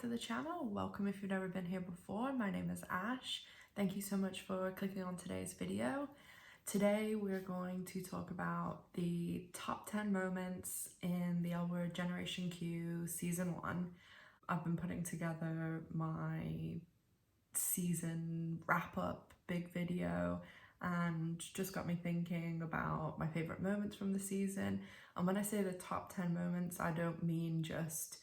to the channel. Welcome if you've never been here before. My name is Ash. Thank you so much for clicking on today's video. Today we're going to talk about the top 10 moments in the L Word Generation Q season 1. I've been putting together my season wrap-up big video and just got me thinking about my favorite moments from the season. And when I say the top 10 moments, I don't mean just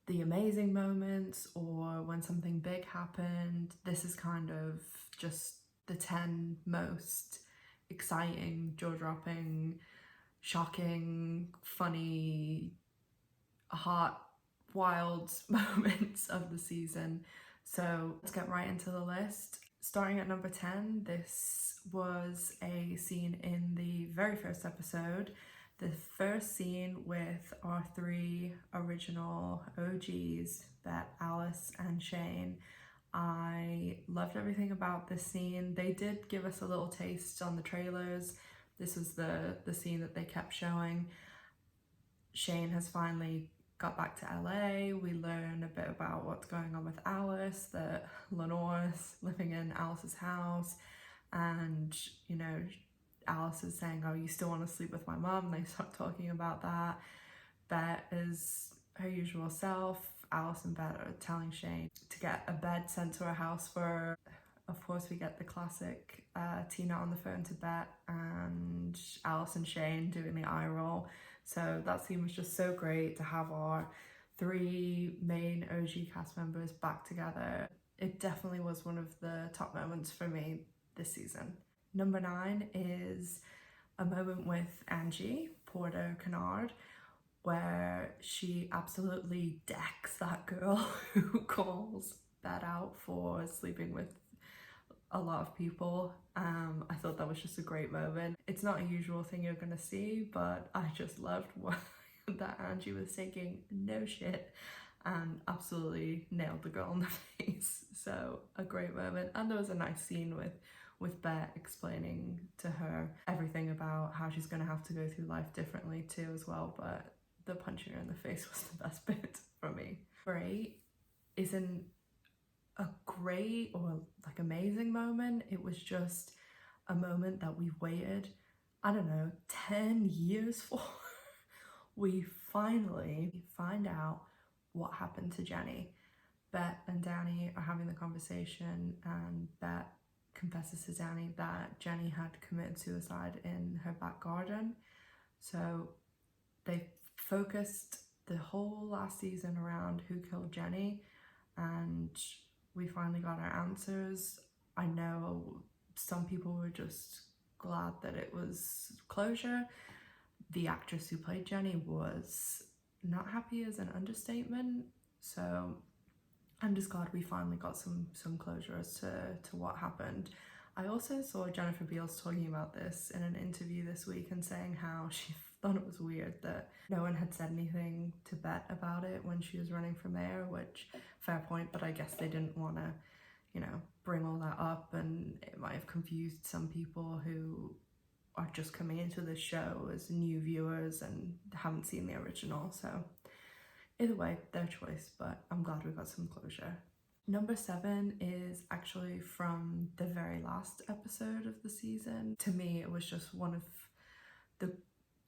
the amazing moments or when something big happened. This is kind of just the 10 most exciting, jaw-dropping, shocking, funny, heart wild moments of the season. So let's get right into the list. Starting at number 10, this was a scene in the very first episode. The first scene with our three original OGs, Bette, Alice, and Shane. I loved everything about this scene. They did give us a little taste on the trailers. This was the scene that they kept showing. Shane has finally got back to LA. We learn a bit about what's going on with Alice, that Lenore's living in Alice's house, and you know, Alice is saying, oh, you still want to sleep with my mum? They start talking about that. Bette is her usual self. Alice and Bette are telling Shane to get a bed sent to her house for her. Of course, we get the classic Tina on the phone to Bette and Alice and Shane doing the eye roll. So that scene was just so great to have our three main OG cast members back together. It definitely was one of the top moments for me this season. Number 9 is a moment with Angie Porter Kennard, where she absolutely decks that girl who calls Bette out for sleeping with a lot of people. I thought that was just a great moment. It's not a usual thing you're gonna see, but I just loved that Angie was taking no shit and absolutely nailed the girl in the face. So a great moment. And there was a nice scene with Bette explaining to her everything about how she's gonna have to go through life differently too as well, but the punching her in the face was the best bit for me. Number 8 isn't a great or like amazing moment. It was just a moment that we waited, I don't know, 10 years for. We finally find out what happened to Jenny. Bette and Danny are having the conversation and Bette confesses to Danny that Jenny had committed suicide in her back garden. So they focused the whole last season around who killed Jenny, and we finally got our answers. I know some people were just glad that it was closure. The actress who played Jenny was not happy as an understatement. So I'm just glad we finally got some closure as to what happened. I also saw Jennifer Beals talking about this in an interview this week and saying how she thought it was weird that no one had said anything to Bette about it when she was running for mayor, which, fair point, but I guess they didn't want to, you know, bring all that up, and it might have confused some people who are just coming into the show as new viewers and haven't seen the original. So either way, their choice, but I'm glad we got some closure. Number 7 is actually from the very last episode of the season. To me, it was just one of the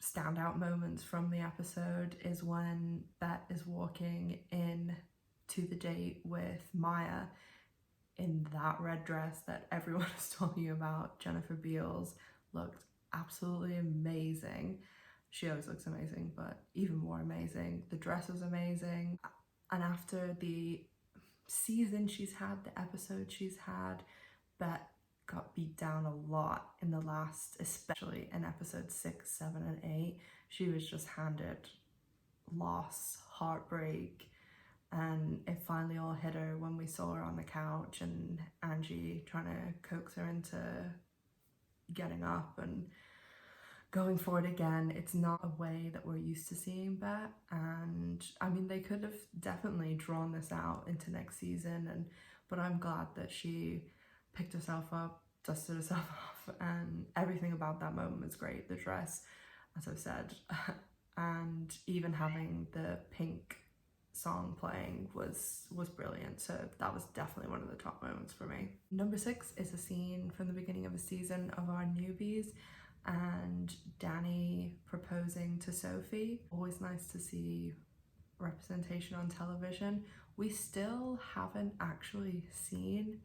standout moments from the episode is when Bette is walking in to the date with Maya in that red dress that everyone is talking about. Jennifer Beals looked absolutely amazing. She always looks amazing, but even more amazing. The dress was amazing. And after the season she's had, the episode she's had, Bette got beat down a lot in the last, especially in episode 6, 7, and 8. She was just handed loss, heartbreak, and it finally all hit her when we saw her on the couch and Angie trying to coax her into getting up and going forward again. It's not a way that we're used to seeing Bette, and I mean, they could have definitely drawn this out into next season, but I'm glad that she picked herself up, dusted herself off, and everything about that moment was great. The dress, as I've said, and even having the pink song playing was brilliant, so that was definitely one of the top moments for me. Number 6 is a scene from the beginning of a season of our newbies and Danny proposing to Sophie. Always nice to see representation on television. We still haven't actually seen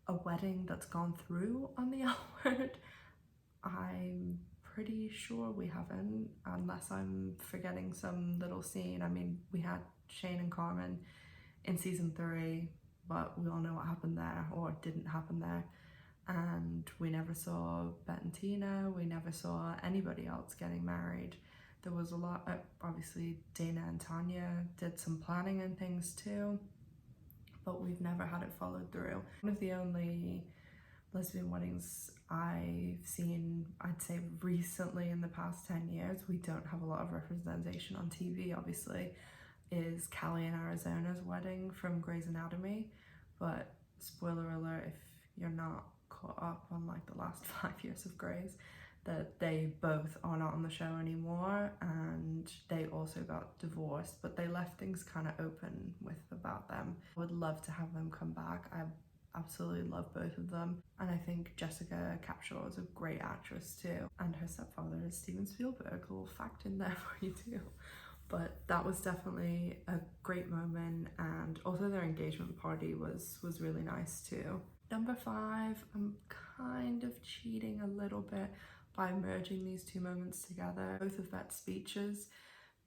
a wedding that's gone through on the L Word. I'm pretty sure we haven't, unless I'm forgetting some little scene. I mean, we had Shane and Carmen in season 3, but we all know what happened there, or didn't happen there. And we never saw Bette and Tina, we never saw anybody else getting married. There was a lot, obviously Dana and Tanya did some planning and things too, but we've never had it followed through. One of the only lesbian weddings I've seen, I'd say recently in the past 10 years, we don't have a lot of representation on TV obviously, is Callie and Arizona's wedding from Grey's Anatomy. But spoiler alert if you're not caught up on like the last 5 years of Grey's, that they both are not on the show anymore, and they also got divorced, but they left things kind of open with about them. I would love to have them come back. I absolutely love both of them, and I think Jessica Capshaw is a great actress too, and her stepfather is Steven Spielberg. A little fact in there for you too. But that was definitely a great moment, and also their engagement party was really nice too. Number 5, I'm kind of cheating a little bit by merging these two moments together. Both of Bette's speeches,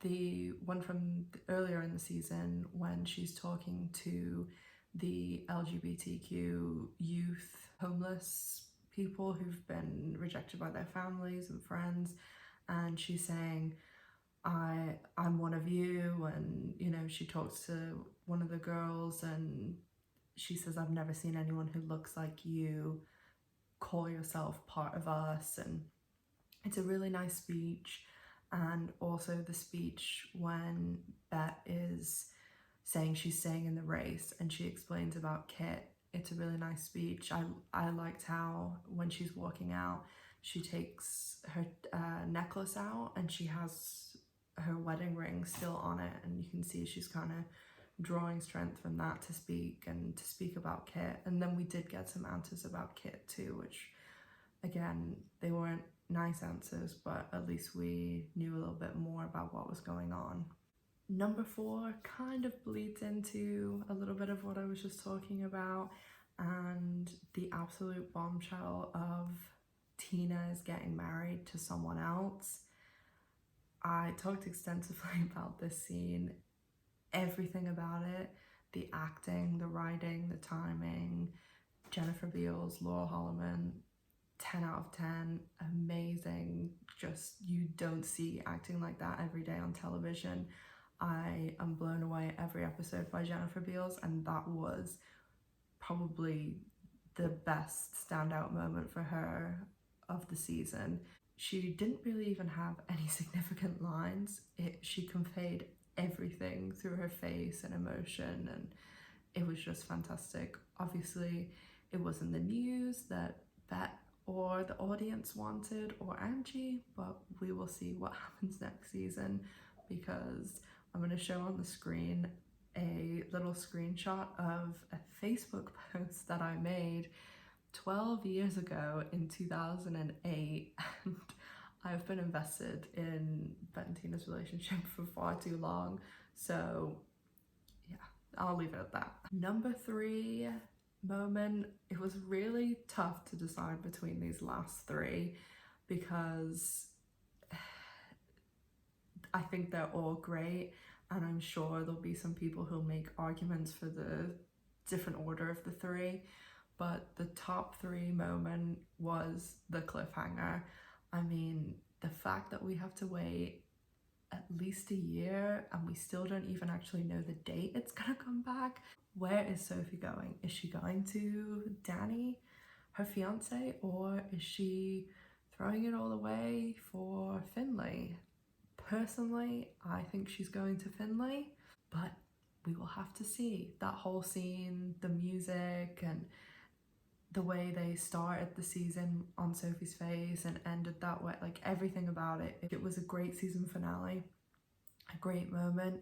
the one from earlier in the season when she's talking to the LGBTQ youth, homeless people who've been rejected by their families and friends, and she's saying, I'm one of you, and you know, she talks to one of the girls and she says, I've never seen anyone who looks like you, call yourself part of us. And it's a really nice speech. And also the speech when Bette is saying she's staying in the race and she explains about Kit, it's a really nice speech. I liked how when she's walking out, she takes her necklace out and she has her wedding ring still on it, and you can see she's kind of drawing strength from that to speak about Kit. And then we did get some answers about Kit too, which again, they weren't nice answers, but at least we knew a little bit more about what was going on. Number 4 kind of bleeds into a little bit of what I was just talking about, and the absolute bombshell of Tina is getting married to someone else. I talked extensively about this scene, everything about it, the acting, the writing, the timing, Jennifer Beals, Laura Holloman, 10 out of 10, amazing. Just, you don't see acting like that every day on television. I am blown away every episode by Jennifer Beals, and that was probably the best standout moment for her of the season. She didn't really even have any significant lines. She conveyed everything through her face and emotion, and it was just fantastic. Obviously, it wasn't the news that Bette or the audience wanted, or Angie, but we will see what happens next season, because I'm going to show on the screen a little screenshot of a Facebook post that I made 12 years ago in 2008, and I've been invested in Bette and Tina's relationship for far too long, so yeah, I'll leave it at that. Number 3 moment, it was really tough to decide between these last 3 because I think they're all great, and I'm sure there'll be some people who'll make arguments for the different order of the 3, but the top 3 moment was the cliffhanger. I mean, the fact that we have to wait at least a year and we still don't even actually know the date it's gonna come back. Where is Sophie going? Is she going to Danny, her fiance, or is she throwing it all away for Finlay? Personally, I think she's going to Finlay, but we will have to see. That whole scene, the music, and the way they started the season on Sophie's face and ended that way, like everything about it. It was a great season finale, a great moment.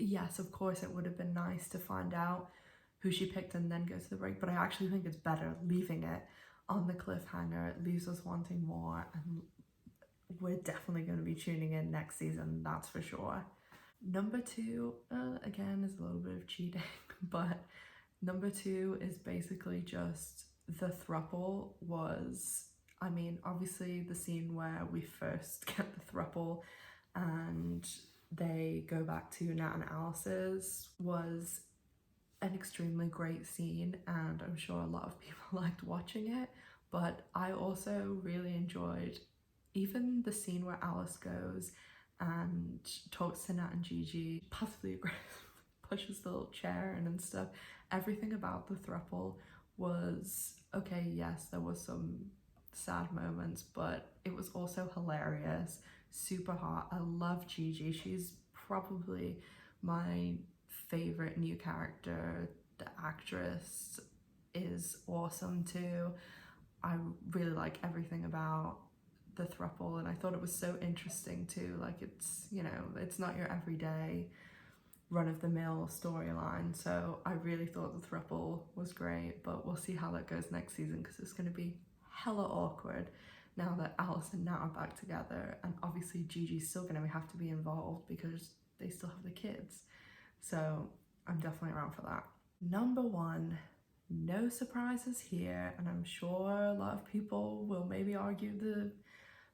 yes, of course, it would have been nice to find out who she picked and then go to the break, but I actually think it's better leaving it on the cliffhanger. It leaves us wanting more, and we're definitely going to be tuning in next season, that's for sure. Number two, again, is a little bit of cheating, but number two is basically just the throuple was, I mean, obviously the scene where we first get the throuple and they go back to Nat and Alice's was an extremely great scene, and I'm sure a lot of people liked watching it, but I also really enjoyed even the scene where Alice goes and talks to Nat and Gigi, possibly aggressive, pushes the little chair in and stuff. Everything about the throuple was okay. Yes, there was some sad moments, but it was also hilarious, super hot. I love Gigi. She's probably my favorite new character. The actress is awesome too. I really like everything about the throuple, and I thought it was so interesting too. Like, it's, you know, it's not your everyday run-of-the-mill storyline, so I really thought the throuple was great, but we'll see how that goes next season because it's going to be hella awkward now that Alice and Nat are back together, and obviously Gigi's still going to have to be involved because they still have the kids, so I'm definitely around for that. Number one, no surprises here, and I'm sure a lot of people will maybe argue the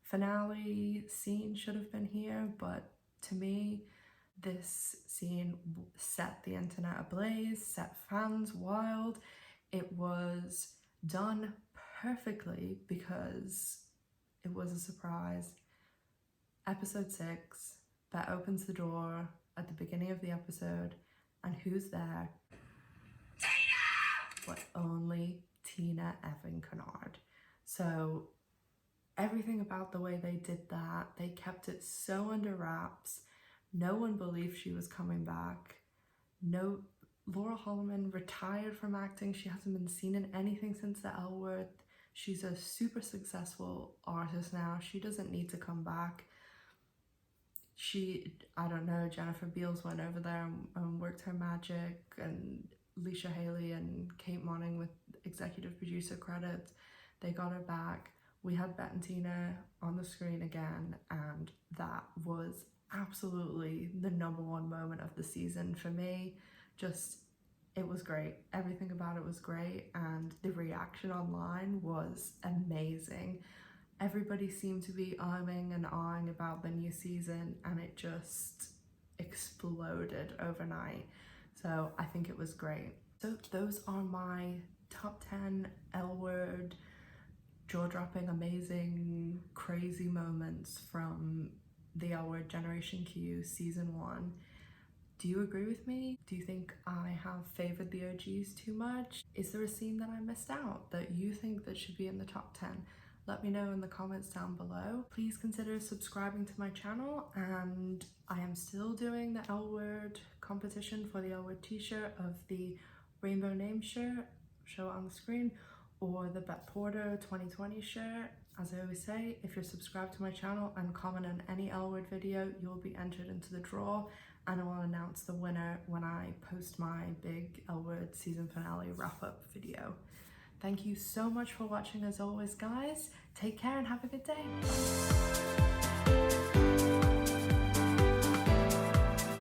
finale scene should have been here, but to me, this scene set the internet ablaze, set fans wild. It was done perfectly because it was a surprise. Episode 6, Bette opens the door at the beginning of the episode, and who's there? Tina! But only Tina Evan Kennard. So everything about the way they did that, they kept it so under wraps. No one believed she was coming back. No, Laura Holloman retired from acting. She hasn't been seen in anything since the L Word. She's a super successful artist now. She doesn't need to come back. I don't know, Jennifer Beals went over there and worked her magic, and Leisha Haley and Kate Monning with executive producer credits. They got her back. We had Bette and Tina on the screen again, and that was absolutely the number one moment of the season for me. Just, it was great. Everything about it was great, and the reaction online was amazing. Everybody seemed to be umming and ahhing about the new season, and it just exploded overnight. So I think it was great. So those are my top 10 L Word jaw-dropping, amazing, crazy moments from the L Word Generation Q season 1. Do you agree with me? Do you think I have favored the OGs too much? Is there a scene that I missed out that you think that should be in the top 10? Let me know in the comments down below. Please consider subscribing to my channel, and I am still doing the L Word competition for the L Word t-shirt of the rainbow name shirt, show it on the screen, or the Bette Porter 2020 shirt. As I always say, if you're subscribed to my channel and comment on any L Word video, you'll be entered into the draw, and I will announce the winner when I post my big L Word season finale wrap-up video. Thank you so much for watching as always, guys. Take care and have a good day. Bye.